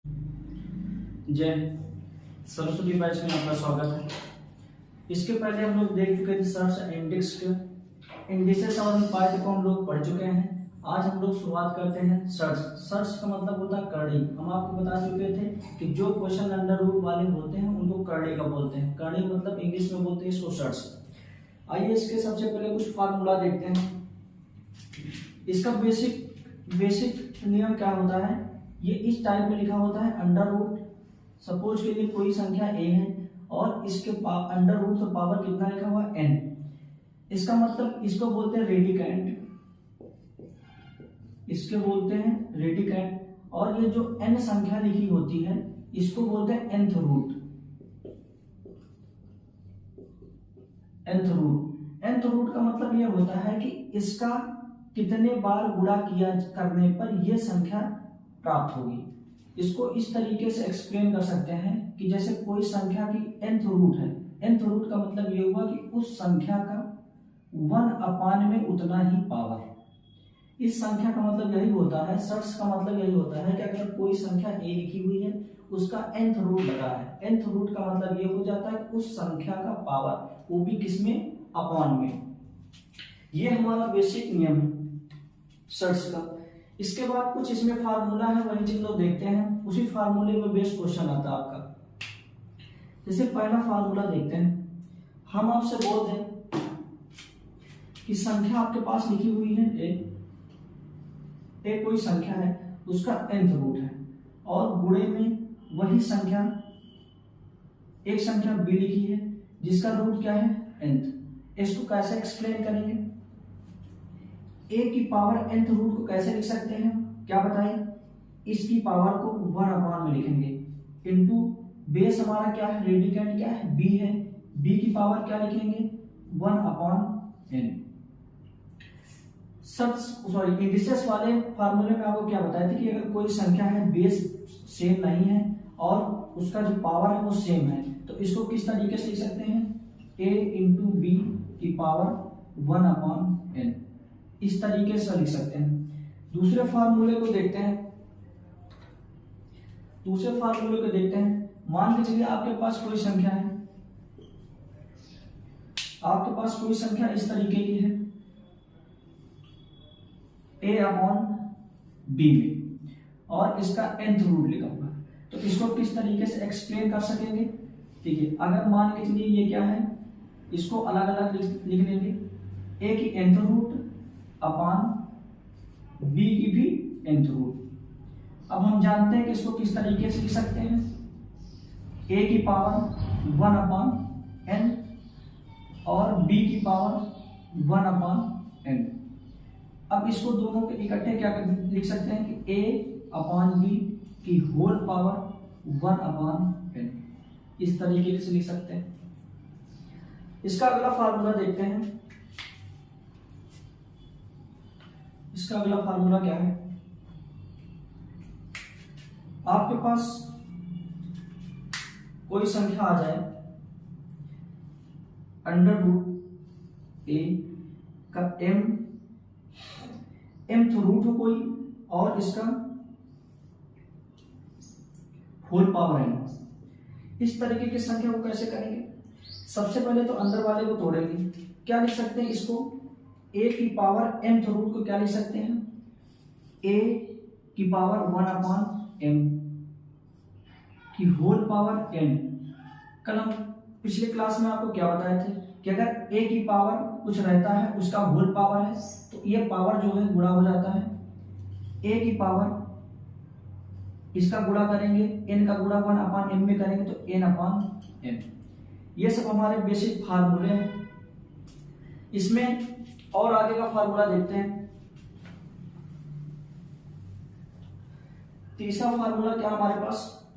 जय सरस्वती बैच में आपका स्वागत है। इसके पहले हम लोग देख चुके थे सर्च इंडेक्स के इंडिसेस और पार्ट को हम लोग पढ़ चुके हैं। आज हम लोग शुरुआत करते हैं सर्च। सर्च का मतलब होता है करड़ी। हम आपको बता चुके थे कि जो क्वेश्चन अंडर रूट वाले होते हैं उनको करड़ी का बोलते हैं। करड़ी मतलब इंग्लिश में बोलते हैं इसको सर्च। आइए इसके सबसे पहले कुछ फार्मूला देखते हैं। इसका बेसिक नियम क्या होता है, ये इस टाइप में लिखा होता है अंडर रूट। सपोज के लिए कोई संख्या a है और इसके अंडर रूट का पावर कितना लिखा हुआ है n। इसका मतलब इसको बोलते हैं रेडिकेंट, इसके बोलते हैं रेडिकेंट। और ये जो n संख्या लिखी होती है इसको बोलते हैं nth रूट। nth रूट का मतलब ये होता है कि इसका कितने बार गुणा किया करने पर यह संख्या प्राप्त होगी। इसको इस तरीके से एक्सप्लेन कर सकते हैं कि जैसे कोई संख्या की nth रूट है। nth रूट का मतलब ये हुआ कि उस संख्या का 1/n में उतना ही पावर। इस संख्या का मतलब यही होता है, सर्च का मतलब यही होता है कि अगर कोई संख्या a लिखी हुई है उसका nth रूट लगा है। nth रूट का मतलब ये हो जाता है उस संख्या का पावर, वो भी किसमें, अपॉन में। ये हमारा बेसिक नियम है सर्च का। इसके बाद कुछ इसमें फार्मूला है, वही चीज लोग देखते हैं। उसी फार्मूले में बेस्ट क्वेश्चन आता है आपका। जैसे पहला फार्मूला देखते हैं। हम आपसे बोल दें कि संख्या आपके पास लिखी हुई है ए कोई संख्या है, उसका nth रूट है और गुणे में वही संख्या एक संख्या b लिखी है जिसका रूट क्या है nth। इसको कैसे एक्सप्लेन करेंगे? a की पावर nth रूट को कैसे लिख सकते हैं, क्या बताएं? इसकी पावर को 1/n में लिखेंगे इनटू बेस हमारा क्या है, रेडिकेंट क्या है, b है। b की पावर क्या लिखेंगे, 1/n। इंडिसेस वाले फार्मूले में आपको क्या बताया था कि अगर कोई संख्या है बेस सेम नहीं है और उसका जो पावर है वो सेम है तो इसको किस तरीके से लिख सकते हैं, a इंटू बी की पावर 1/n, इस तरीके से लिख सकते हैं। दूसरे फार्मूले को देखते हैं। मान के चलिए आपके पास कोई संख्या है, आपके पास कोई संख्या इस तरीके की है a/b में और इसका nth रूट लिखा हुआ है, तो इसको किस तरीके से एक्सप्लेन कर सकेंगे? ठीक है, अगर मान के चलिए ये क्या है, इसको अलग अलग लिख लेंगे। a की nth रूट अपॉन b की भी nth रूट। अब हम जानते हैं कि इसको किस तरीके से लिख सकते हैं, a की पावर 1/n और b की पावर 1/n। अब इसको दोनों के इकट्ठे क्या लिख सकते हैं कि a/b की होल पावर 1/n, इस तरीके से लिख सकते हैं। इसका अगला फार्मूला देखते हैं। इसका अगला फार्मूला क्या है, आपके पास कोई संख्या आ जाए, अंडर रूट a का mth रूट हो कोई और इसका होल पावर n। इस तरीके की संख्या को कैसे करेंगे? सबसे पहले तो अंदर वाले को तोड़ेंगे। क्या लिख सकते हैं इसको, a की पावर nth रूट को क्या लिख सकते हैं, a की पावर 1/m की होल पावर n। कल हम पिछले क्लास में आपको क्या बताए थे कि अगर a की पावर कुछ रहता है उसका होल पावर है तो ये पावर जो है गुणा हो जाता है। a की पावर इसका गुणा करेंगे, n का गुणा 1/m में करेंगे तो n/m। ये सब हमारे बेसिक फार्मूले हैं। इसमें और आगे का फार्मूला देखते हैं। तीसरा फार्मूला क्या हमारे पास,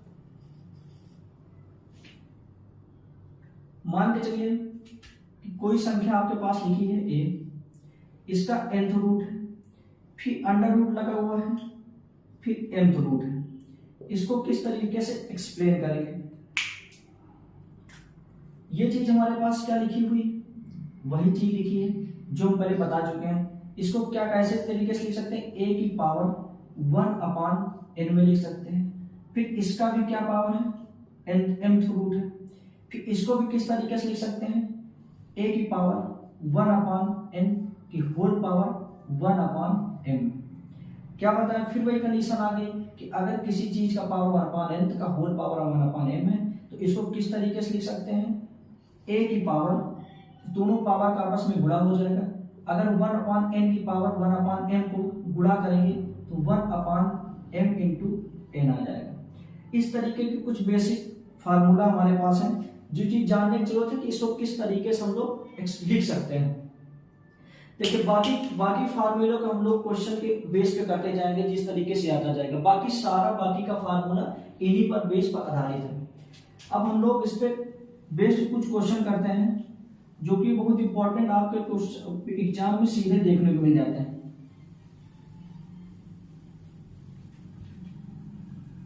मान के चलिए कि कोई संख्या आपके पास लिखी है a, इसका nth रूट है, फिर अंडर रूट लगा हुआ है, फिर mth रूट है। इसको किस तरीके से एक्सप्लेन करेंगे? ये चीज हमारे पास क्या लिखी हुई, वही चीज लिखी है जो हम पहले बता चुके हैं। इसको क्या कैसे तरीके से लिख सकते हैं, a की पावर 1/n में लिख सकते हैं, फिर इसका भी क्या पावर है, mth रूट है। फिर इसको भी किस तरीके से लिख सकते हैं, a की पावर 1/n की होल पावर 1/m। क्या बताया, फिर वही कंडीशन आ गई कि अगर किसी चीज का पावर 1/n का होल पावर 1/m है तो इसको किस तरीके से लिख सकते हैं, a की पावर, दोनों पावर का आपस में गुणा हो जाएगा। अगर 1/n की पावर 1/m को गुणा करेंगे तो 1/m इंटू n आ जाएगा। इस तरीके के कुछ बेसिक फार्मूला हमारे पास है, जो चीज जानने की जरूरत है कि इसको किस तरीके से हम लोग लिख सकते हैं। देखिए बाकी फार्मूलों को हम लोग क्वेश्चन के बेस पे करते जाएंगे, जिस तरीके से आता जाएगा। बाकी का फार्मूला इन्हीं पर बेस पर आधारित है। अब हम लोग इस पे बेस्ड कुछ क्वेश्चन करते हैं जो कि बहुत इंपॉर्टेंट आपके एग्जाम में सीधे देखने को मिल जाते हैं।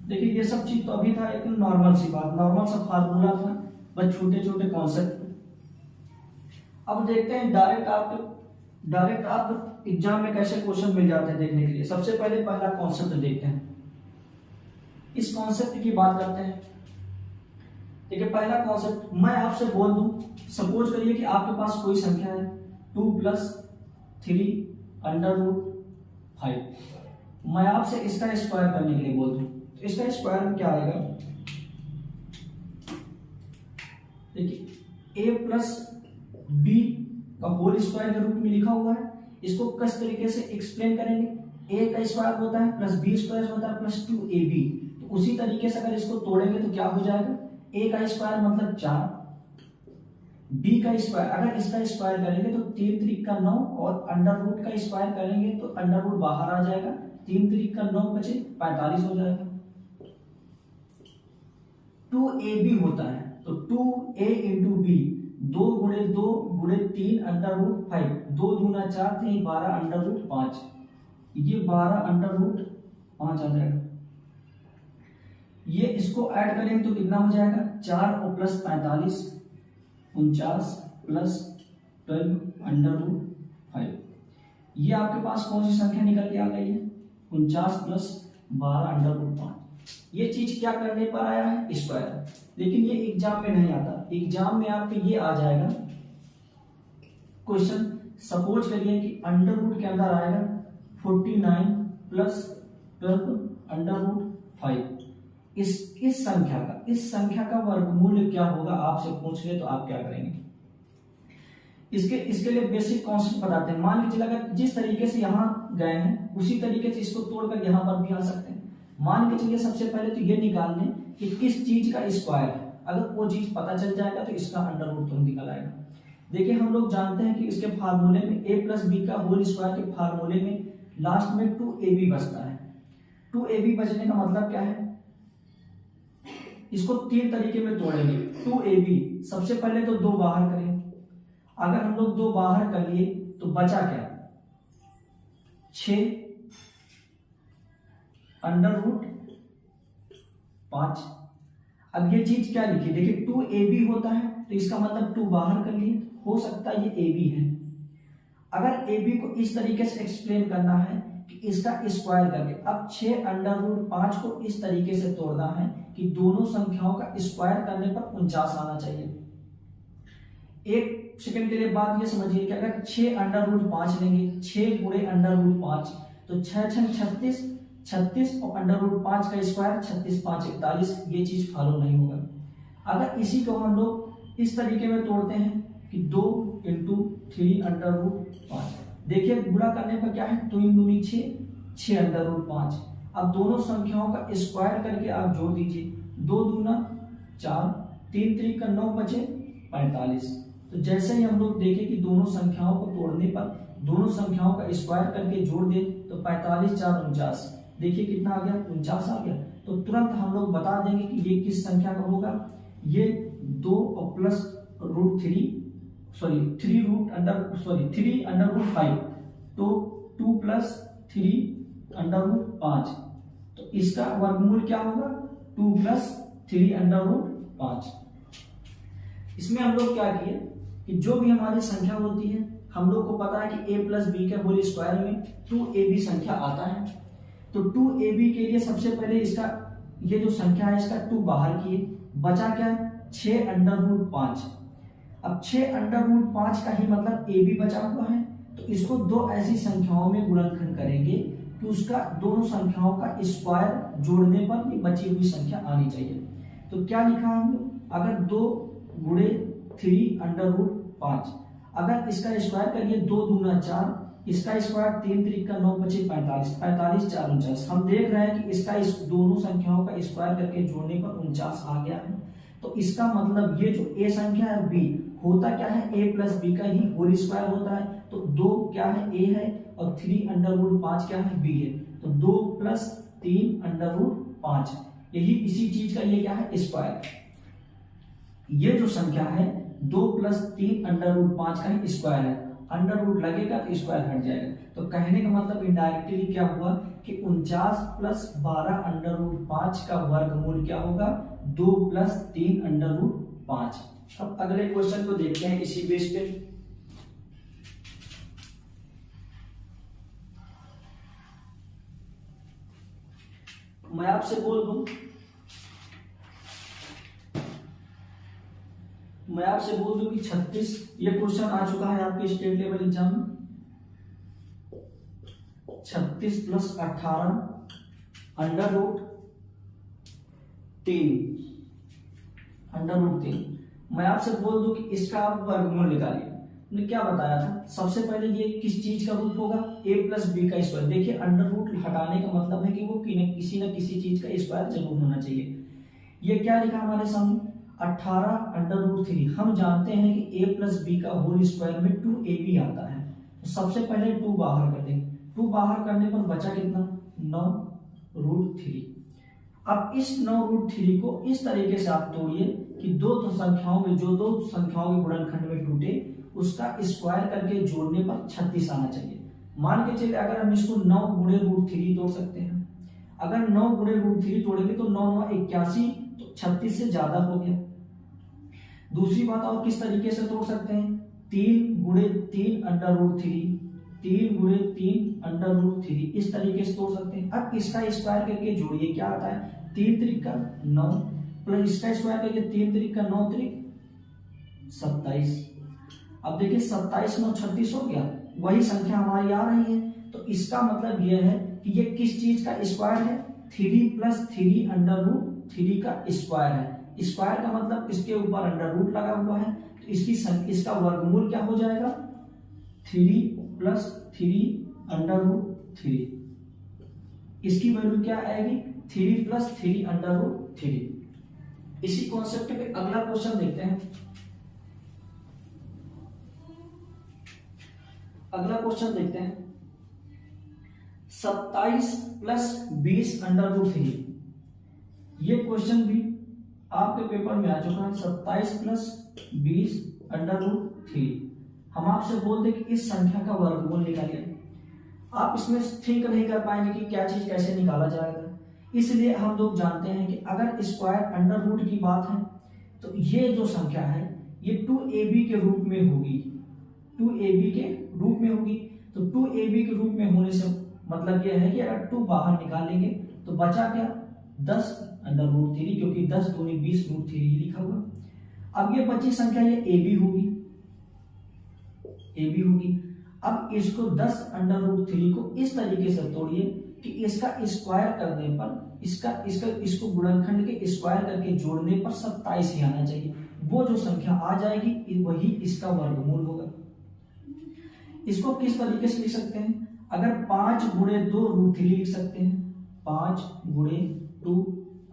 देखिए ये सब चीज तो अभी था एक नॉर्मल सी बात, नॉर्मल सा फार्मूला था, बस छोटे छोटे कॉन्सेप्ट। अब देखते हैं डायरेक्ट आप एग्जाम में कैसे क्वेश्चन मिल जाते हैं देखने के लिए। सबसे पहले पहला कॉन्सेप्ट देखते हैं, इस कॉन्सेप्ट की बात करते हैं। देखिए पहला कॉन्सेप्ट, मैं आपसे बोल दूं, सपोज करिए कि आपके पास कोई संख्या है 2 + 3√5। मैं आपसे इसका स्क्वायर करने के लिए बोल दूं, तो इसका स्क्वायर में क्या आएगा, देखिए a + b का होल स्क्वायर के रूप में लिखा हुआ है। इसको किस तरीके से एक्सप्लेन करेंगे, a का स्क्वायर होता है प्लस b स्क्वायर होता है प्लस 2ab। तो उसी तरीके से अगर इसको तोड़ेंगे तो क्या हो जाएगा, a का स्क्वायर मतलब 4, b का स्क्वायर, अगर इसका स्क्वायर करेंगे तो 3 3 का 9 और अंडर रूट का स्क्वायर करेंगे तो अंडर रूट बाहर आ जाएगा, 3 3 का 9 बचे 45 हो जाएगा। 2ab होता है तो 2a इंटू बी, 2 गुणे 2 गुणे 3 अंडर रूट 5, 2 दूना 4 3 12 अंडर रूट 5, ये 12 अंडर रूट 5 आ जाएगा। ये इसको ऐड करेंगे तो कितना हो जाएगा, 4 और प्लस 45 49 प्लस 12 अंडर रूट 5। ये आपके पास कौन सी संख्या निकल के आ गई है, 49 प्लस 12 अंडर रूट 5। ये चीज क्या करने पर आया है, स्क्वायर। लेकिन ये एग्जाम में नहीं आता, एग्जाम में आपके ये आ जाएगा क्वेश्चन, सपोज करिए कि अंडर रूट के अंदर आएगा 49 प्लस 12 अंडर रूट 5। इस संख्या का वर्गमूल क्या होगा आपसे पूछ ले तो आप क्या करेंगे। इसके लिए बेसिक कॉन्सेप्ट बताते हैं। मान के चलिए अगर जिस तरीके से यहाँ गए हैं उसी तरीके से इसको तोड़कर यहाँ पर भी आ सकते हैं। मान के चलिए सबसे पहले तो ये निकाल लें कि किस चीज का स्क्वायर है, अगर वो चीज पता चल जाएगा तो इसका अंडर रूट तुरंत निकल आएगा। देखिए हम लोग जानते हैं कि इसके फार्मूले में a + b का होल स्क्वायर के फार्मूले में लास्ट में 2ab बचता है। 2ab बचने का मतलब क्या है, इसको 3 तरीके में तोड़ेंगे। 2ab सबसे पहले तो 2 बाहर करें, अगर हम लोग 2 बाहर कर लिए तो बचा क्या, 6 अंडर रूट 5। अब ये चीज क्या लिखी, देखिए 2ab होता है तो इसका मतलब 2 बाहर कर लिए, हो सकता है ये ab है। अगर ab को इस तरीके से एक्सप्लेन करना है कि इसका स्क्वायर करके, अब 6 अंडर रूट 5 को इस तरीके से तोड़ना है कि दोनों संख्याओं का स्क्वायर करने पर 49 आना चाहिए। एक सेकंड के लिए बात ये समझिए कि अगर 6 अंडर रूट 5 लेंगे, 6 गुणे अंडर रूट 5 तो 6 6 36 और अंडर रूट 5 का स्क्वायर 36 5 41, ये चीज फॉलो नहीं होगा। अगर इसी को हम लोग इस तरीके में तोड़ते हैं कि 2 इंटू 3 अंडर रूट 5, देखिए गुणा करने पर क्या है, 2 × 2 = 6 अंडर रूट 5। अब दोनों संख्याओं का स्क्वायर करके आप जोड़ दीजिए, 2 दूना 4 3 3 का 9 बचे 45। तो जैसे ही हम लोग देखें कि दोनों संख्याओं को तोड़ने पर दोनों संख्याओं का स्क्वायर करके जोड़ दे तो 45 4 49, देखिए कितना आ गया, 49 आ गया। तो तुरंत हम लोग बता देंगे कि ये किस संख्या का होगा, ये 2 और प्लस रूट 3 अंडर रूट 5, तो 2 + 3 अंडर रूट 5, तो इसका वर्गमूल क्या होगा, 2 + 3 अंडर रूट 5। इसमें हम लोग क्या किए कि जो भी हमारी संख्या होती है, हम लोग को पता है कि a + b के होल स्क्वायर में 2ab संख्या आता है। तो 2ab के लिए सबसे पहले इसका ये जो संख्या है इसका 2 बाहर किए, बचा क्या 6√5। अब 6√5 का ही मतलब a भी बचा हुआ है, तो इसको दो ऐसी संख्याओं में गुणनखंड करेंगे कि उसका दोनों संख्याओं का स्क्वायर जोड़ने पर ये बची हुई संख्या आनी चाहिए। तो क्या लिखा हमने, अगर 2 गुणे 3√5, अगर इसका स्क्वायर करिए 2 दूना 4, इसका स्क्वायर 3 3 का 9 बचे 45, 45 4 49। हम देख रहे हैं कि इसका इस दोनों संख्याओं का स्क्वायर करके जोड़ने पर 49 आ गया है। तो इसका मतलब ये जो a संख्या है b होता क्या है, a प्लस b का ही होल स्क्वायर होता है। तो 2 क्या है a है और 3√5 क्या है b है, तो 2 प्लस 3√5, यही इसी चीज का ये क्या है स्क्वायर। ये जो संख्या है 2 प्लस 3√5 का ही स्क्वायर है, अंडर रूट लगेगा तो स्क्वायर हट जाएगा। तो कहने का मतलब इनडायरेक्टली क्या हुआ कि 49 प्लस 12√5 का वर्गमूल क्या होगा, 2 प्लस 3√5। अब अगले क्वेश्चन को देखते हैं इसी बेस पे। मैं आपसे बोल दूं, कि 36, ये क्वेश्चन आ चुका है आपके स्टेट लेवल एग्जाम में। 36 प्लस 18 √3। मैं आपसे बोल दूं कि इसका आप वर्गमूल निकालिए। मैंने क्या बताया था, सबसे पहले ये किस चीज का रूट होगा, a प्लस बी का स्क्वायर। देखिए अंडर रूट हटाने का मतलब है कि वो किसी न किसी चीज का स्क्वायर जरूर होना चाहिए। ये क्या लिखा हमारे सामने, 18√3। हम जानते हैं कि a प्लस बी का होल स्क्वायर में 2ab आता है। तो सबसे पहले 2 बाहर कर देंगे, 2 बाहर करने पर बचा कितना, 9√3। अब इस 9√3 को इस तरीके से आप तोड़िए कि दो संख्याओं में, जो दो संख्याओं के गुणनखंड में टूटे उसका स्क्वायर करके जोड़ने पर 36 आना चाहिए। मान के चलिए अगर हम इसको 9 गुणे √3 तोड़ सकते हैं, अगर 9 गुणे √3 तोड़ेंगे तो 9 9 81, तो 36 से ज्यादा हो गया। दूसरी बात और किस तरीके से तोड़ सकते हैं, 3 गुणे 3 √3, 3 गुणे 3 √3, इस तरीके से तोड़ सकते हैं। अब इसका स्क्वायर करके जोड़िए, क्या आता है, 3 3 का 9 प्लस इसका स्क्वायर करके 3 3 का 9 3 27। अब देखिए 27 9 36 हो गया, वही संख्या हमारी आ रही है। तो इसका मतलब यह है कि ये किस चीज का स्क्वायर है, 3 प्लस 3 √3 का स्क्वायर है। स्क्वायर का मतलब इसके ऊपर अंडर रूट लगा हुआ है, तो इसका वर्गमूल क्या हो जाएगा, 3 प्लस 3 √3। इसकी वैल्यू क्या आएगी, 3 प्लस 3 √3। इसी कॉन्सेप्ट पे अगला क्वेश्चन देखते हैं। अगला क्वेश्चन देखते हैं, 27 प्लस 20 √3। ये क्वेश्चन भी आपके पेपर में आ चुका है, 27 प्लस 20 √3। हम आपसे बोलते कि इस संख्या का वर्गमूल निकालिए। आप इसमें थिंक नहीं कर पाएंगे कि क्या चीज कैसे निकाला जाएगा, इसलिए हम लोग जानते हैं कि अगर स्क्वायर अंडर रूट की बात है तो ये जो संख्या है ये 2ab के रूप में होगी, 2ab के रूप में होगी। तो 2ab के रूप में होने से मतलब यह है कि अगर 2 बाहर निकालेंगे तो बचा क्या, 10 √3, क्योंकि 10 दूनी 20 √3 लिखा हुआ। अब ये बची संख्या ये ab होगी, अब इसको 10 √3 को इस तरीके से तोड़िए कि इसका स्क्वायर करने पर इसको गुणनखंड के स्क्वायर करके जोड़ने पर 27 ही आना चाहिए। वो जो संख्या आ जाएगी वही इसका वर्गमूल होगा। इसको किस तरीके से लिख सकते हैं, अगर 5 गुणे 2 √3 लिख सकते हैं, 5 गुणे 2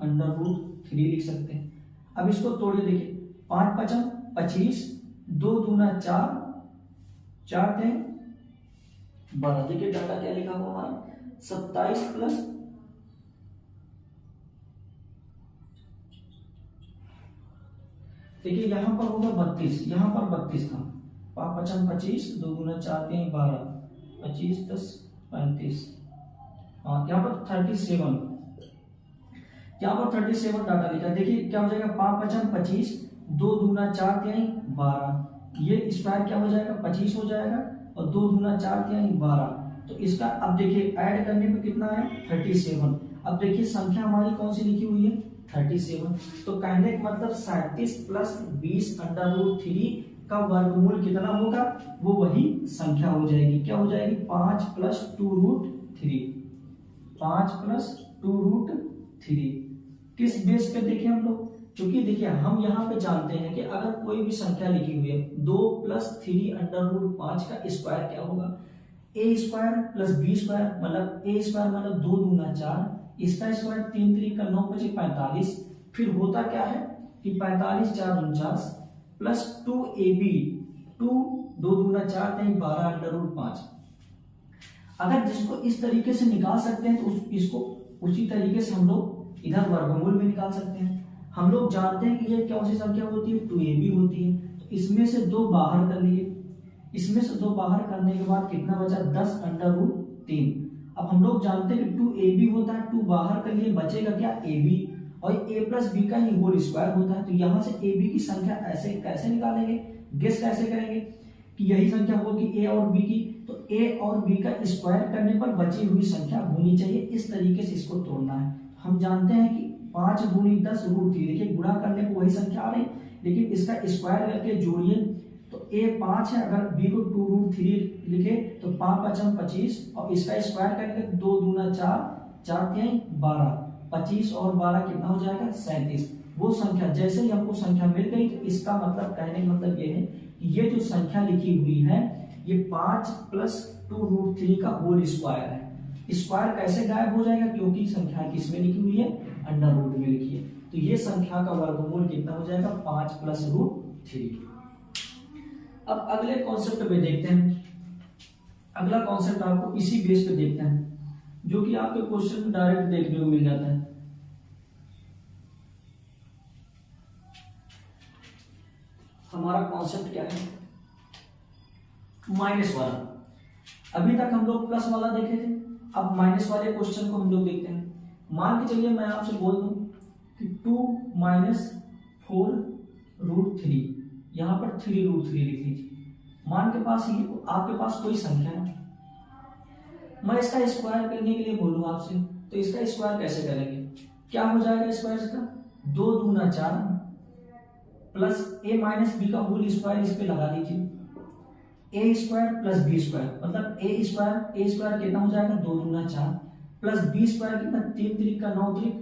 √3 लिख सकते हैं। अब इसको तोड़िए, देखिए 5 5 25, 2 दूना 4, 4 × 12। देखिए डाटा क्या लिखा हुआ हमारा, 27 प्लस देखिए यहां पर होगा 32, यहां पर 32 था, 5 5 25, 2 दूना 4 × 12, 25 10 35। हाँ यहाँ पर 37, यहाँ पर 37 डाटा लिखा। देखिए क्या हो जाएगा, 5 5 25, 2 दूना 4 × 12, ये स्क्वायर क्या हो जाएगा, 25 हो जाएगा, और 2 दूना 4 × 12। तो इसका अब देखिए ऐड करने पे कितना आया, 37। अब देखिए संख्या हमारी कौन सी लिखी हुई है 37, तो कहने का मतलब 37 प्लस 20 अंडर रूट 3 का वर्गमूल कितना होगा, वो वही संख्या हो जाएगी, क्या हो जाएगी 5 प्लस 2 रूट 3, 5 प्लस 2 रूट 3। किस बेस पे देखें हम लोग, क्योंकि देखिए हम यहाँ पे जानते हैं कि अगर कोई भी संख्या लिखी हुई है 2 प्लस 3 अंडर रूट 5 का स्क्वायर क्या होगा, ए स्क्वायर प्लस बी स्क्वायर, मतलब ए स्क्वायर मतलब 2 दूना 4, इसका स्क्वायर 3 3 का 9 5 45, फिर होता क्या है कि 45 4 49 प्लस 2ab, 2 2 दूना 4 3 12 अंडर रूट 5। अगर जिसको इस तरीके से निकाल सकते हैं तो इसको उसी तरीके से हम लोग इधर वर्गमूल में निकाल सकते हैं। हम लोग जानते हैं कि ये कौन सी संख्या होती है 2ab होती है, तो इसमें से 2 बाहर कर लिए, इसमें से 2 बाहर करने के बाद कितना बचा 10 अंडर रूट 3। अब हम लोग जानते हैं कि 2ab होता है, 2 बाहर कर लिए बचेगा क्या ab, और a प्लस बी का ही होल स्क्वायर होता है, तो यहाँ से ab की संख्या ऐसे कैसे निकालेंगे, गेस कैसे करेंगे कि यही संख्या होगी a और b की, तो a और b का स्क्वायर करने पर बची हुई संख्या होनी चाहिए, इस तरीके से इसको तोड़ना है। हम जानते हैं कि 5 दूनी 10 रूट 3, देखिए गुणा करने को वही संख्या आ रही, लेकिन इसका स्क्वायर करके जोड़िए तो a 5 है, अगर b को 2 रूट 3 लिखे तो 5 5 25, और इसका स्क्वायर करेंगे 2 दूना 4 4 3 12, 25 और 12 कितना हो जाएगा 37। वो संख्या जैसे ही हमको संख्या मिल गई, तो इसका मतलब कहने का मतलब ये है कि ये जो संख्या लिखी हुई है ये 5 प्लस 2 रूट 3 का होल स्क्वायर है। स्क्वायर कैसे गायब हो जाएगा, क्योंकि संख्या किसमें लिखी हुई है अंडर रूट में लिखी है, तो ये संख्या का वर्गमूल कितना हो जाएगा 5 प्लस रूट 3। अब अगले कॉन्सेप्ट पे देखते हैं, अगला कॉन्सेप्ट आपको इसी बेस पे देखते हैं, जो कि आपके क्वेश्चन डायरेक्ट देखने को मिल जाता है। हमारा कॉन्सेप्ट क्या है, माइनस वाला। अभी तक हम लोग प्लस वाला देखे थे, अब माइनस वाले क्वेश्चन को हम लोग देखते हैं। मान के चलिए मैं आपसे बोल दूं कि 2 माइनस 4 रूट 3, यहां पर 3 रूट 3 लिख लीजिए। मान के पास ये आपके पास कोई संख्या है, मैं इसका स्क्वायर करने के लिए बोलूं आपसे, तो इसका स्क्वायर कैसे करेंगे, क्या हो जाएगा स्क्वायर इसका 2 दूना 4 प्लस a माइनस बी का होल स्क्वायर इस पे लगा दीजिए, a square plus B square, मतलब a स्क्वायर कितना हो जाएगा 2 दूना 4 प्लस बी स्क्वायर कितना 3 3 का 9 3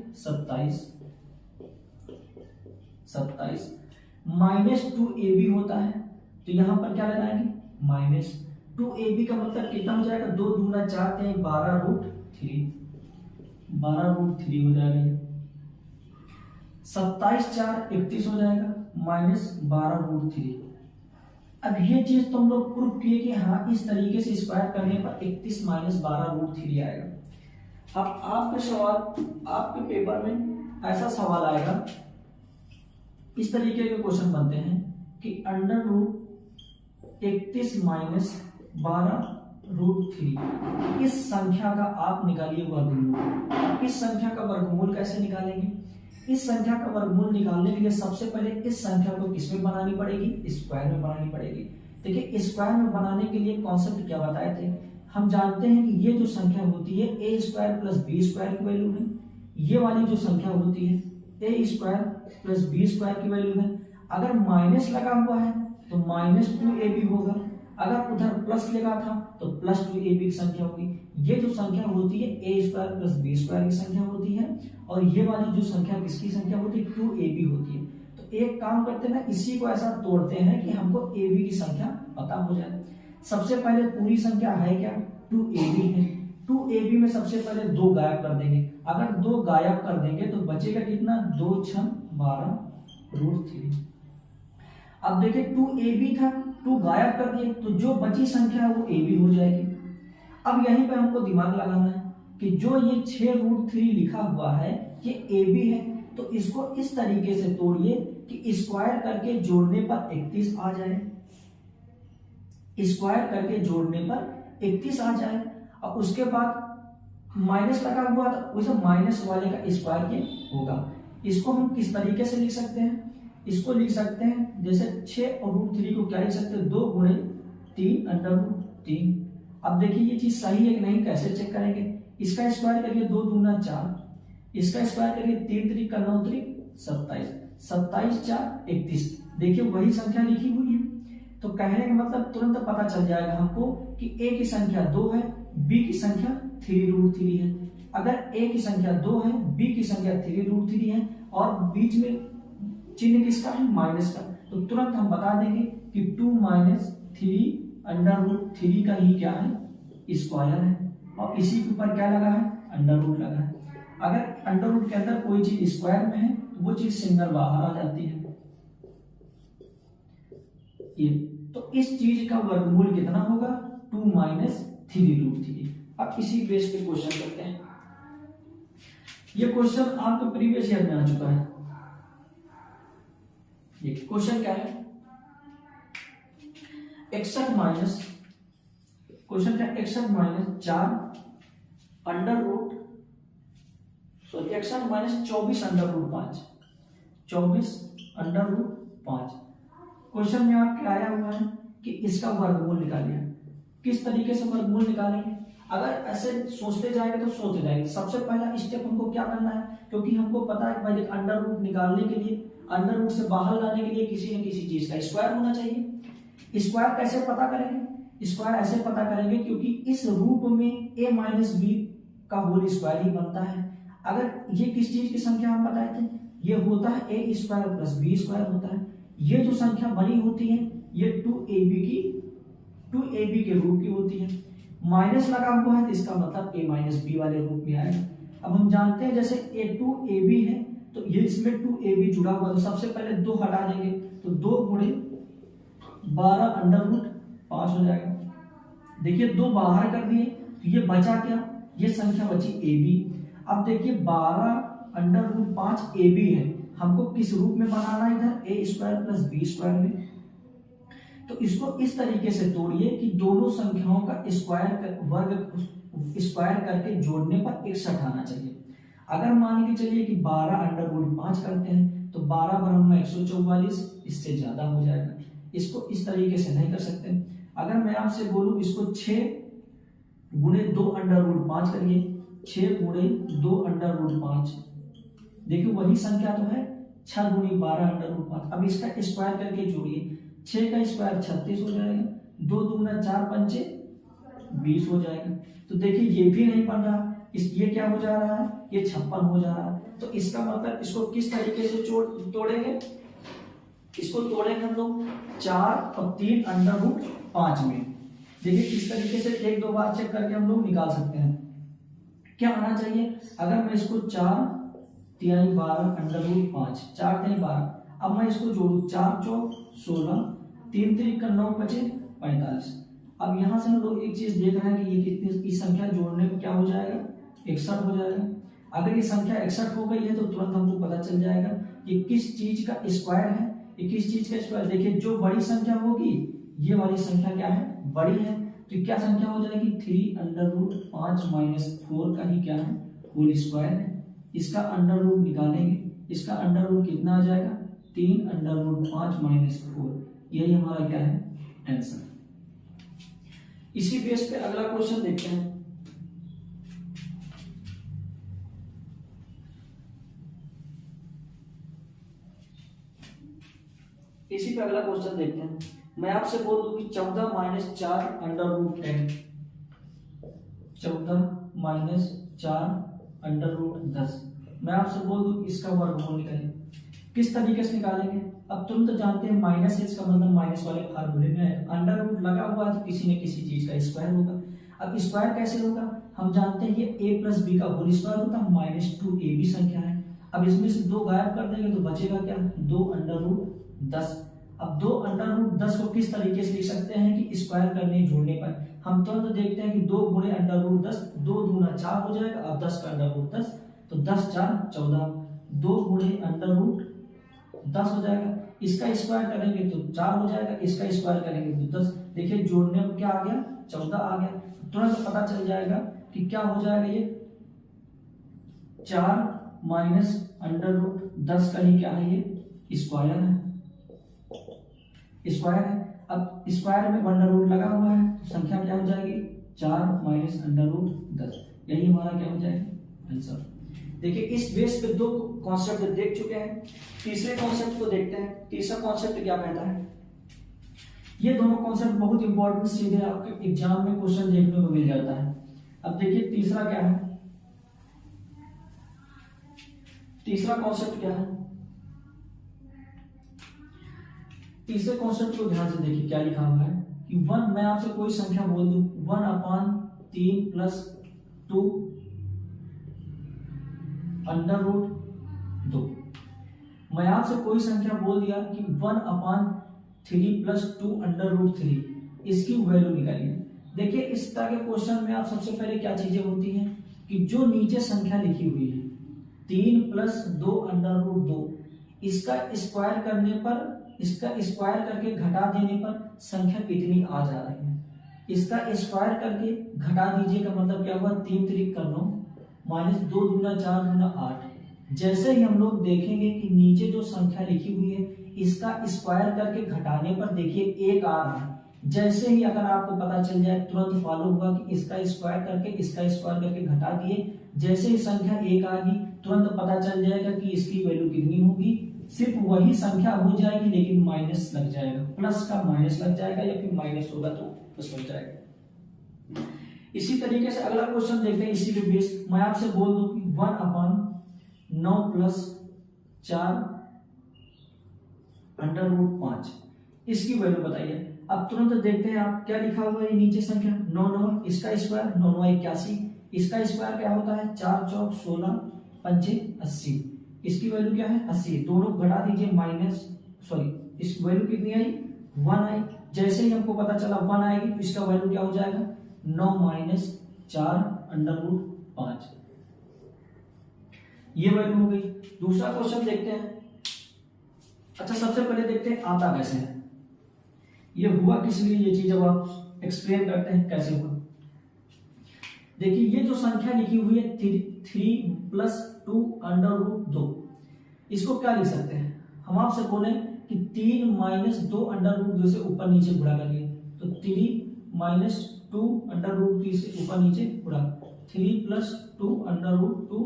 27 माइनस 2ab होता है, तो यहां पर क्या लगाएंगे माइनस 2ab का मतलब कितना हो जाएगा 2 दूना 4 3 12 रूट 3 हो जाएगा, 27 4 31 हो जाएगा माइनस 12 रूट 3। अब ये चीज तो हम लोग प्रूफ किए कि हाँ इस तरीके से स्क्वायर करने पर 31 माइनस 12 रूट 3 आएगा। अब आपके सवाल, आपके पेपर में ऐसा सवाल आएगा, इस तरीके के क्वेश्चन बनते हैं कि अंडर रूट 31 माइनस 12 रूट 3, इस संख्या का आप निकालिए वर्गमूल। इस संख्या का वर्गमूल कैसे निकालेंगे, इस संख्या का वर्गमूल निकालने के लिए सबसे पहले इस संख्या को किसमें बनानी पड़ेगी, स्क्वायर में बनानी पड़ेगी। देखिए स्क्वायर में बनाने के लिए कॉन्सेप्ट क्या बताए थे, हम जानते हैं कि ये जो संख्या होती है a square plus B square की वैल्यू है, ये वाली जो संख्या होती है a square plus B square की वैल्यू है। अगर माइनस लगा हुआ है तो माइनस 2ab होगा, अगर उधर प्लस लगा था तो प्लस 2ab की संख्या होगी। ये जो संख्या होती है a square plus B square की संख्या होती है, और ये वाली जो संख्या किसकी संख्या होती है 2ab होती है। तो एक काम करते हैं ना, इसी को ऐसा तोड़ते हैं कि हमको ab की संख्या पता हो जाए। सबसे पहले पूरी संख्या है क्या 2ab है, 2ab में सबसे पहले 2 गायब कर देंगे, अगर 2 गायब कर देंगे तो बचेगा कितना 2 6 12 रूट 3। अब देखिए 2ab था, 2 गायब कर दिए तो जो बची संख्या है वो ab हो जाएगी। अब यहीं पर हमको दिमाग लगाना है कि जो ये 6 रूट 3 लिखा हुआ है ये ab है, तो इसको इस तरीके से तोड़िए कि स्क्वायर करके जोड़ने पर 31 आ जाए, स्क्वायर करके जोड़ने पर 31 आ जाए, और उसके बाद माइनस लगा हुआ था उसे माइनस वाले का स्क्वायर के होगा। इसको हम किस तरीके से लिख सकते हैं, इसको लिख सकते हैं जैसे 6 और रूट 3 को क्या लिख सकते हैं 2 गुणे 3 अंडर रूट 3। अब देखिए ये चीज सही है कि नहीं, कैसे चेक करेंगे, इसका स्क्वायर करिए 2 दूना 4 इसका स्क्वायर करिए, 3 3 का 9 3 27, 27 4 31। देखिए वही संख्या लिखी हुई है, तो कहने का मतलब तुरंत पता चल जाएगा हमको कि a की संख्या 2 है, b की संख्या 3√3 है। अगर a की संख्या 2 है, b की संख्या 3√3 है और बीच में चिन्ह किसका है, माइनस का, तो तुरंत हम बता देंगे कि 2 - 3√3 का ही क्या है, स्क्वायर है। और इसी के ऊपर क्या लगा है, अंडर रूट लगा है। अगर अंडर रूट के अंदर कोई चीज स्क्वायर में है तो वो चीज सिंगल बाहर आ जाती है। ये तो इस चीज का वर्गमूल कितना होगा, 2 - 3√3। अब इसी बेस पे क्वेश्चन करते हैं। ये क्वेश्चन आपके प्रीवियस ईयर में आ चुका है। ये क्वेश्चन क्या है, 61 माइनस, क्वेश्चन क्या, 61 - 4 under root, sorry 61 - 24 under root 5, 24 under root 5। Question में आपके आया हुआ है कि इसका वर्गमूल निकालिए। किस तरीके से वर्गमूल निकालेंगे, अगर ऐसे सोचते जाएंगे तो सोचते जाएंगे। सबसे पहला स्टेप हमको क्या करना है, क्योंकि हमको पता है कि भाई अंडर रूट निकालने के लिए, अंडर रूट से बाहर लाने के लिए किसी न किसी चीज का स्क्वायर होना चाहिए। स्क्वायर कैसे पता करेंगे, स्क्वायर ऐसे पता करेंगे क्योंकि इस रूप में a - b का होल स्क्वायर ही बनता है। अगर ये किस चीज की संख्या हम बताए थे, ये होता है a square plus b square होता है। ये जो संख्या बनी होती है ये 2ab के रूप की होती है। माइनस लगा हुआ है तो इसका मतलब a - b वाले रूप में आएगा। अब हम जानते हैं जैसे a2ab है तो ये इसमें 2ab जुड़ा हुआ, तो सबसे पहले 2 हटा देंगे तो 2 × 12 अंडर रूट 5 हो जाएगा। देखिए 2 बाहर कर दिए तो ये बचा क्या, ये संख्या बची ab। अब देखिए 12 अंडर रूट 5 ab है, हमको किस रूप में बनाना है, इधर a square plus b square में। तो इसको इस तरीके से तोड़िए कि दोनों संख्याओं का स्क्वायर करके जोड़ने पर 61 आना चाहिए। अगर मान के चलिए कि 12 अंडर रूट 5 करते हैं तो 12 × 144, इससे ज्यादा हो जाएगा। इसको इस तरीके से नहीं कर सकते। अगर मैं आपसे बोलूं इसको 6 × 2 अंडर रूट 5 करिए, 6 × 2 अंडर रूट 5, देखिए वही संख्या तो है, 6 × 12 अंडर रूट 5। अब इसका स्क्वायर करके जोड़िए, 6 का स्क्वायर 36 हो जाएगा, 2 दूना 4 पंचे 20 हो जाएगा। तो देखिए ये भी नहीं बन रहा, ये क्या हो जा रहा है, ये 56 हो जा रहा है। तो इसका मतलब इसको किस तरीके से तोड़ेंगे, इसको तोड़ेंगे हम लोग 4 और 3 अंडर रूट 5 में। देखिए इस तरीके से 1-2 बार चेक करके हम लोग निकाल सकते हैं। क्या आना चाहिए, अगर मैं इसको 4 3 12 अंडर रूट 5, 4 3 12, अब मैं इसको जोड़ू 4 चौक 16, 3 3 का 9 बचे 45। अब यहाँ से हम लोग एक चीज देख रहे हैं कि ये कितनी, इस संख्या जोड़ने में क्या हो जाएगा, 61 हो जाएगा। अगर ये संख्या 61 हो गई है तो तुरंत हमको पता चल जाएगा कि किस चीज का स्क्वायर है, ये किस चीज का स्क्वायर। देखिए जो बड़ी संख्या होगी ये वाली संख्या क्या है, बड़ी है, तो क्या संख्या हो जाएगी, 3 अंडर रूट 5 - 4 का ही क्या है, होल स्क्वायर है। इसका अंडर रूट निकालेंगे, इसका अंडर रूट कितना आ जाएगा, 3 अंडर रूट 5 - 4। यही हमारा क्या है, आंसर। इसी बेस पे अगला क्वेश्चन देखते हैं। इसी पे अगला क्वेश्चन देखते हैं। मैं आपसे बोल दूं कि 14 - 4 अंडर रूट 10, 14 - 4 अंडर रूट 10। मैं आपसे बोल दूं इसका वर्गमूल निकालें, किस तरीके से निकालेंगे। अब तुम तो जानते हैं माइनस है, इसका मतलब माइनस वाले फार्मूले में है। अंडर रूट लगा हुआ है तो किसी न किसी चीज का स्क्वायर होगा। अब स्क्वायर कैसे होगा, हम जानते हैं ये a + b का होल स्क्वायर होता है, -2ab संख्या है। अब इसमें से 2 गायब कर देंगे तो बचेगा क्या, 2 अंडर रूट 10। अब 2 अंडर रूट 10 को किस तरीके से लिख सकते हैं कि स्क्वायर करने जोड़ने पर हम तुरंत देखते हैं कि 2 × अंडर रूट 10, 2 दूना 4 हो जाएगा। अब 10 का अंडर रूट 10 तो 10 4 14, 2 × अंडर रूट 10 हो जाएगा। इसका स्क्वायर करेंगे तो 4 हो जाएगा, इसका स्क्वायर करेंगे तो 10। देखिए जोड़ने में क्या आ गया, 14 आ गया। तुरंत पता चल जाएगा कि क्या हो जाएगा, ये 4 - अंडर रूट 10 का ही क्या है, ये स्क्वायर है, स्क्वायर है। अब स्क्वायर में अंडर रूट लगा हुआ है तो संख्या क्या हो जाएगी, 4 - अंडर रूट 10। यही हमारा क्या हो जाएगा, आंसर। देखिए इस बेस पे दो कॉन्सेप्ट देख चुके हैं, तीसरे कॉन्सेप्ट को देखते हैं। तीसरा कॉन्सेप्ट क्या कहता है, ये दोनों कॉन्सेप्ट बहुत इंपॉर्टेंट, सीधे आपके एग्जाम में क्वेश्चन देखने को मिल जाता है। अब देखिए तीसरा क्या है, तीसरा कॉन्सेप्ट क्या है, तीसरे कॉन्सेप्ट को ध्यान से देखिए क्या लिखा हुआ है कि वन, मैं आपसे कोई संख्या बोल दूं 1/3 + 2 √2। मैं आपसे कोई संख्या बोल दिया कि 1/3 + 2 √3, इसकी वैल्यू निकालिए। देखिए इस तरह के क्वेश्चन में आप सबसे पहले क्या चीजें होती हैं कि जो नीचे संख्या लिखी हुई है 3 + 2 √2, इसका स्क्वायर करने पर, इसका स्क्वायर करके घटा देने पर संख्या कितनी आ जा रही है। इसका स्क्वायर करके घटा दीजिए का मतलब क्या हुआ, 3 3 9 -2 दूना 4 दूना 8। जैसे ही हम लोग देखेंगे कि नीचे जो संख्या लिखी हुई है इसका स्क्वायर करके घटाने पर देखिए 1 आ रहा है। जैसे ही अगर आपको पता चल जाए तुरंत फॉलो हुआ कि इसका स्क्वायर करके इसका स्क्वायर करके घटा दिए, जैसे ही संख्या 1 आ गई तुरंत पता चल जाएगा कि इसकी वैल्यू कितनी होगी। सिर्फ वही संख्या हो जाएगी लेकिन माइनस लग जाएगा, प्लस का माइनस लग जाएगा या फिर माइनस होगा तो प्लस लग जाएगा। इसी तरीके से अगला क्वेश्चन देखते हैं इसी पे बेस। मैं आपसे बोल दूं कि 1/9 + 4 √5, इसकी वैल्यू बताइए। अब तुरंत देखते हैं आप क्या लिखा हुआ है नीचे संख्या 9 9, इसका स्क्वायर 9 9 81, इसका स्क्वायर क्या होता है 4 4 16 5 80, इसकी वैल्यू क्या है 80। दोनों घटा दीजिए इस वैल्यू कितनी आई 1 आई। जैसे ही हमको पता चला 1 आएगी तो इसका वैल्यू क्या हो जाएगा 9 - 4 √5, ये वैल्यू हो गई। दूसरा क्वेश्चन देखते हैं। अच्छा सबसे पहले देखते हैं आता कैसे है, ये हुआ किस लिए, ये चीज अब आप एक्सप्लेन करते हैं कैसे हुआ। देखिए ये जो संख्या लिखी हुई है 3 + 2 √2, इसको क्या लिख सकते हैं, हम आपसे बोले कि 3 - 2 √2 से ऊपर नीचे गुणा करिए, तो 3 - 2 √3 से ऊपर नीचे गुणा, 3 + 2 √2,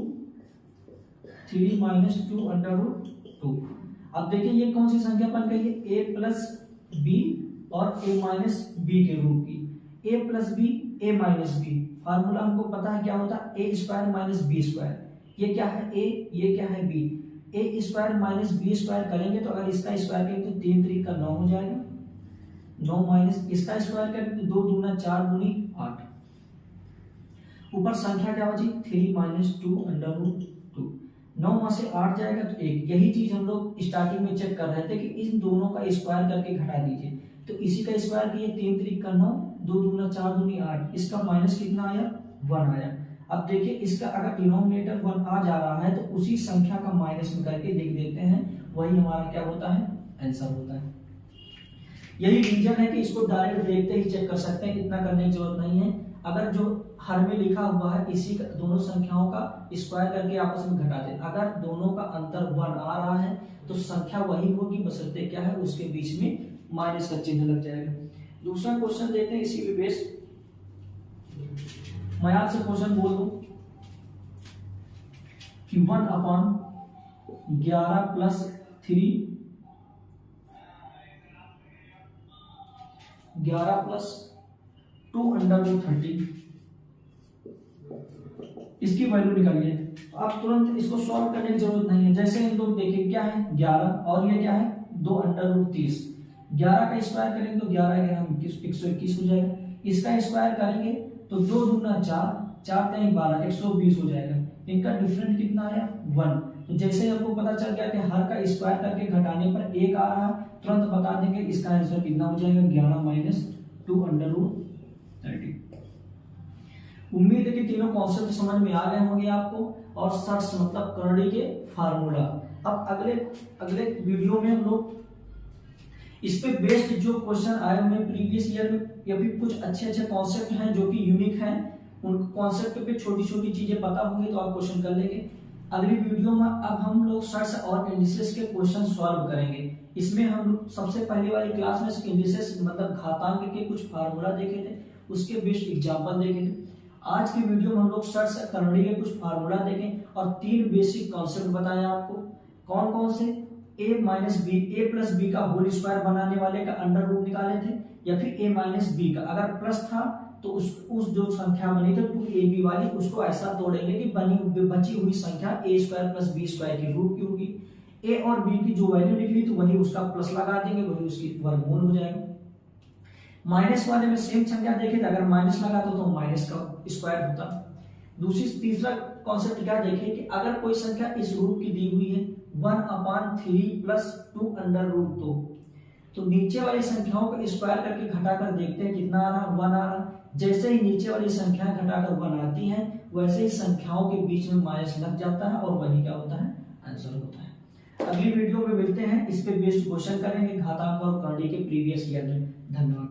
3 - 2 √2। अब देखिए ये कौन सी संख्या बन गई है, a + b और a - b के रूप की। a + b a - b, formula हमको पता है क्या होता है, a² - b²। ये क्या है a, ये क्या है b, a² - b² करेंगे तो अगर इसका स्क्वायर करेंगे तो 3 3 का 9 हो जाएगा, 9 माइनस इसका स्क्वायर करेंगे तो 2 दूना 4 दूनी 8, ऊपर संख्या क्या बची 3 - 2 √2, 9 में से 8 जाएगा तो 1। यही चीज हम लोग स्टार्टिंग में चेक कर रहे थे कि इन दोनों का स्क्वायर करके घटा दीजिए, तो इसी का स्क्वायर किए 3 3 का 9, 2 दूना 4 दूनी 8, इसका माइनस कितना आया 1 आया। अब देखिए इसका अगर डिनोमिनेटर 1 आ जा रहा है तो उसी संख्या का माइनस में करके लिख देते हैं, वही हमारा क्या होता है आंसर होता है। यही रीजन है कि इसको डायरेक्ट देखते ही चेक कर सकते हैं, इतना करने की जरूरत नहीं है। अगर जो हर में लिखा हुआ है इसी का दोनों संख्याओं का स्क्वायर करके आपस में घटा दें, अगर दोनों का अंतर 1 आ रहा है तो संख्या वही होगी, बशर्ते क्या है उसके बीच में माइनस का चिन्ह लग जाएगा। दूसरा क्वेश्चन देखते हैं इसी पे बेस। मैं आपसे क्वेश्चन बोल दूं कि 1/11 + 3 11 + 2 √30, इसकी वैल्यू निकालिए। तो आप तुरंत इसको सॉल्व करने की जरूरत नहीं है। जैसे हम लोग देखें क्या है 11 और ये क्या है 2 √30, 11 का स्क्वायर करेंगे तो 11 121 हो जाएगा, इसका स्क्वायर करेंगे तो 2 दूना 4, 4 3 12, 120 हो जाएगा। इनका डिफरेंस कितना आया 1। तो जैसे आपको पता चल गया कि हर का स्क्वायर करके घटाने पर 1 आ रहा है, तुरंत बता देंगे इसका आंसर कितना हो जाएगा 11 - 2 √30। उम्मीद है कि तीनों कॉन्सेप्ट समझ में आ गए होंगे आपको, और शॉर्ट्स मतलब करड़ी के फार्मूला। अब अगले वीडियो में हम लोग इस पे बेस्ड जो क्वेश्चन आए हुए प्रीवियस ईयर में या फिर कुछ अच्छे कॉन्सेप्ट हैं जो कि यूनिक हैं, उन कॉन्सेप्ट पे छोटी छोटी चीजें पता होंगी तो आप क्वेश्चन कर लेंगे। अगली वीडियो में अब हम लोग शॉर्ट्स और इंडिसेस के क्वेश्चन सॉल्व करेंगे। इसमें हम लोग सबसे पहले वाली क्लास में इंडिसेस मतलब घातांक के कुछ फार्मूला देखे थे, उसके बेस्ड एग्जाम्पल देखे थे। आज की वीडियो में हम लोग शॉर्ट्स करड़ी के कुछ फार्मूला देखें और 3 बेसिक कॉन्सेप्ट बताए आपको। कौन कौन से? a minus B, A plus B का होल स्क्वायर बनाने वाले का अंडर रूट निकाले थे, या फिर a माइनस बी का अगर प्लस था तो उस जो संख्या बनी थी 2ab वाली, उसको ऐसा तोड़ेंगे कि बची हुई संख्या a square plus B square की रूट की होगी। a और b की जो वैल्यू निकली तो वही उसका प्लस लगा देंगे, वही उसकी वर्गमूल हो जाएगा। माइनस वाले में सेम संख्या देखे, अगर माइनस लगा तो माइनस का स्क्वायर होता। तीसरा कॉन्सेप्ट क्या देखे कि अगर कोई संख्या इस रूप की दी हुई है 1/3 प्लस 2 अंडर रूट 2, तो नीचे वाली संख्याओं को स्क्वायर करके घटाकर देखते हैं कितना आ रहा, 1 आ रहा। जैसे ही नीचे वाली संख्या घटाकर 1 आती है वैसे ही संख्याओं के बीच में माइनस लग जाता है और वही क्या होता है, आंसर होता है। अगली वीडियो में मिलते हैं, इस पे बेस्ड क्वेश्चन करेंगे घातांक और करणी के प्रीवियस ईयर में। धन्यवाद।